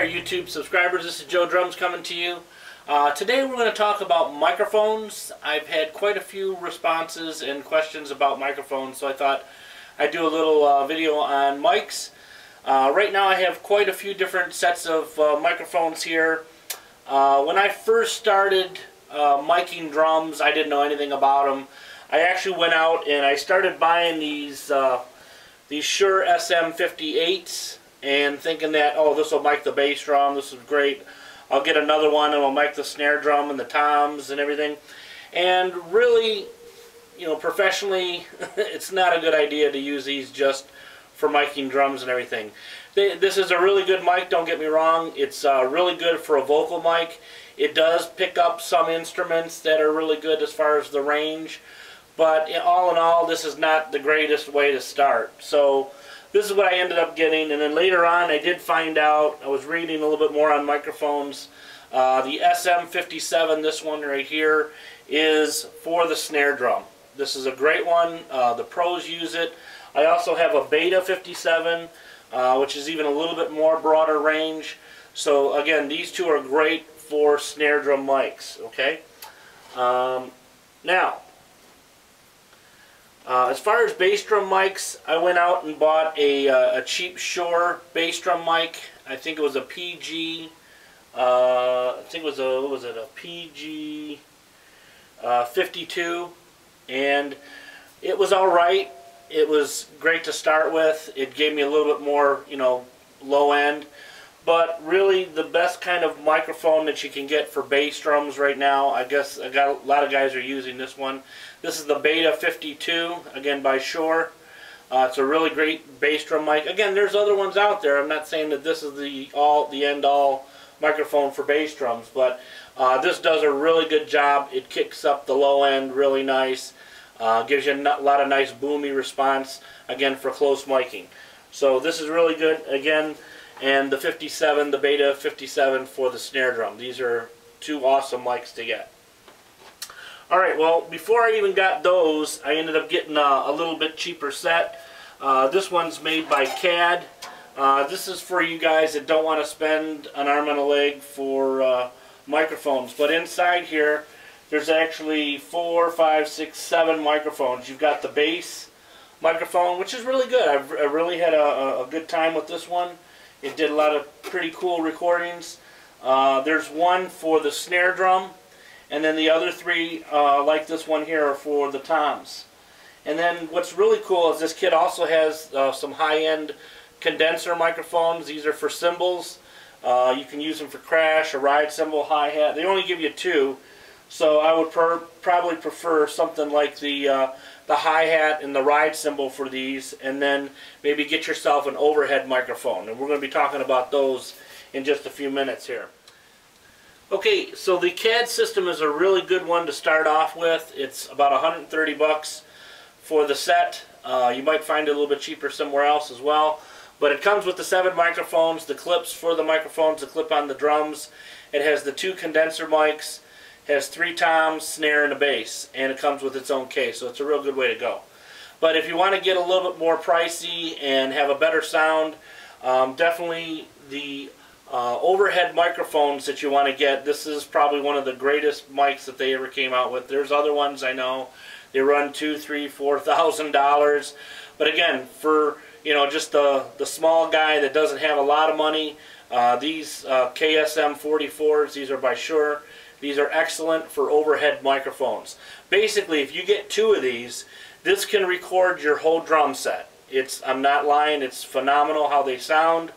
there, YouTube subscribers. This is JOEDRUMS coming to you. Today we're going to talk about microphones. I've had quite a few responses and questions about microphones, so I thought I'd do a little video on mics. Right now I have quite a few different sets of microphones here. When I first started miking drums, I didn't know anything about them. I actually went out and I started buying these Shure SM58s and thinking that, oh, this will mic the bass drum, this is great. I'll get another one and I'll mic the snare drum and the toms and everything. And really, you know, professionally, it's not a good idea to use these just for miking drums and everything. This is a really good mic, don't get me wrong. It's really good for a vocal mic. It does pick up some instruments that are really good as far as the range. But all in all, this is not the greatest way to start. So this is what I ended up getting. And then later on, I did find out, I was reading a little bit more on microphones. The SM57, this one right here, is for the snare drum. This is a great one. The pros use it. I also have a Beta 57, which is even a little bit more broader range. So again, these two are great for snare drum mics. Okay. Now, as far as bass drum mics, I went out and bought a cheap Shure bass drum mic. I think it was a PG. I think it was a, what was it? A PG 52, and it was all right. It was great to start with. It gave me a little bit more, you know, low end. But really, the best kind of microphone that you can get for bass drums right now, I guess a lot of guys are using this one. This is the Beta 52, again by Shure. It's a really great bass drum mic. Again, there's other ones out there. I'm not saying that this is the end-all microphone for bass drums, but this does a really good job. It kicks up the low end really nice. Gives you a lot of nice boomy response, again, for close miking. So this is really good, again. And the 57, the Beta 57 for the snare drum. These are two awesome mics to get. Alright, well, before I even got those, I ended up getting a little bit cheaper set. This one's made by CAD. This is for you guys that don't want to spend an arm and a leg for microphones. But inside here, there's actually 4, 5, 6, 7 microphones. You've got the bass microphone, which is really good. I really had a good time with this one. It did a lot of pretty cool recordings. There's one for the snare drum, and then the other three, like this one here, are for the toms. And then what's really cool is this kit also has some high-end condenser microphones. These are for cymbals. You can use them for crash, a ride cymbal, hi-hat. They only give you 2, so I would probably prefer something like the hi-hat and the ride cymbal for these, and then maybe get yourself an overhead microphone. And we're going to be talking about those in just a few minutes here. Okay, so the CAD system is a really good one to start off with. It's about 130 bucks for the set. You might find it a little bit cheaper somewhere else as well. But it comes with the 7 microphones, the clips for the microphones, the clip on the drums. It has the 2 condenser mics. Has 3 toms, snare, and a bass, and it comes with its own case, so it's a real good way to go. But if you want to get a little bit more pricey and have a better sound, definitely the overhead microphones that you want to get. This is probably one of the greatest mics that they ever came out with. There's other ones I know. They run $2,000, $3,000, $4,000. But again, for just the small guy that doesn't have a lot of money, these KSM 44s, these are by Shure. These are excellent for overhead microphones. Basically, if you get 2 of these, this can record your whole drum set. I'm not lying, it's phenomenal how they sound.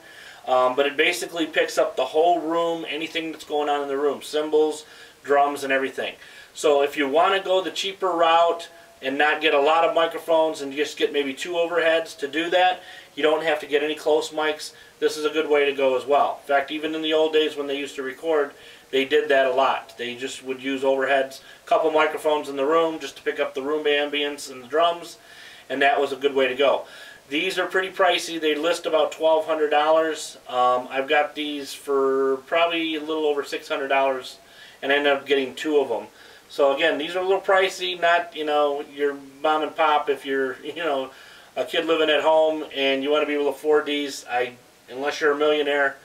But it basically picks up the whole room, anything that's going on in the room, cymbals, drums, and everything. So if you want to go the cheaper route and not get a lot of microphones and just get maybe 2 overheads to do that, you don't have to get any close mics. This is a good way to go as well. In fact, even in the old days when they used to record, they did that a lot. They just would use overheads, a couple microphones in the room just to pick up the room ambience and the drums, and that was a good way to go. These are pretty pricey. They list about $1,200. I've got these for probably a little over $600, and I ended up getting 2 of them. So again, these are a little pricey, not, your mom and pop. If you're, a kid living at home and you want to be able to afford these, unless you're a millionaire,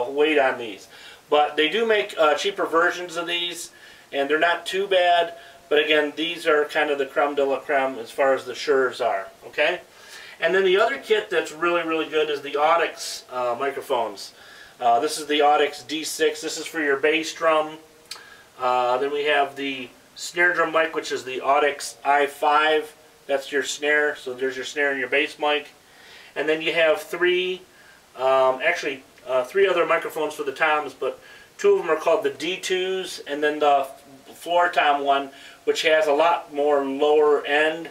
weight on these. But they do make cheaper versions of these, and they're not too bad. But again, these are kind of the creme de la creme as far as the Sures are. Okay? And then the other kit that's really, really good is the Audix microphones. This is the Audix D6. This is for your bass drum. Then we have the snare drum mic, which is the Audix i5. That's your snare. So there's your snare and your bass mic. And then you have three other microphones for the toms, but two of them are called the D2s, and then the floor tom one, which has a lot more lower end,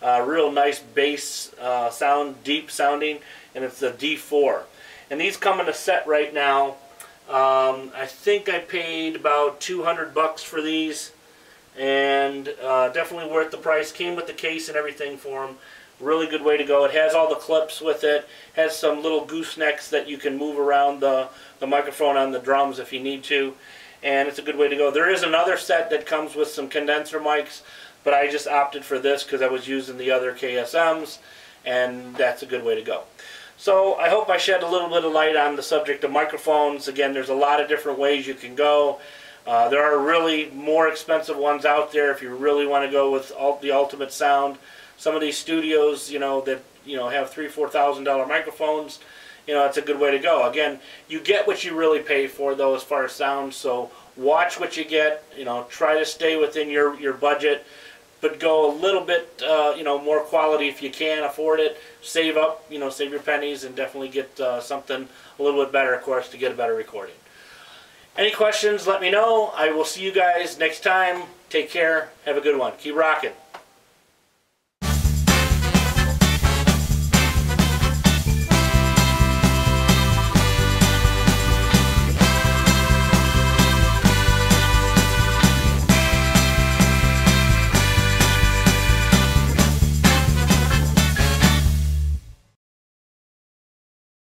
real nice bass sound, deep sounding, and it's the D4. And these come in a set right now. I think I paid about $200 for these, and definitely worth the price. Came with the case and everything for them. Really good way to go. It has all the clips with it. Has some little goosenecks that you can move around the microphone on the drums if you need to. And it's a good way to go. There is another set that comes with some condenser mics, but I just opted for this because I was using the other KSMs, and that's a good way to go. So I hope I shed a little bit of light on the subject of microphones. Again, there's a lot of different ways you can go. There are really more expensive ones out there if you really want to go with the ultimate sound. Some of these studios, that have $3,000–4,000 microphones, it's a good way to go. Again, you get what you really pay for, though, as far as sound. So watch what you get. Try to stay within your budget, but go a little bit, more quality if you can afford it. Save up, save your pennies, and definitely get something a little bit better, of course, to get a better recording. Any questions? Let me know. I will see you guys next time. Take care. Have a good one. Keep rocking.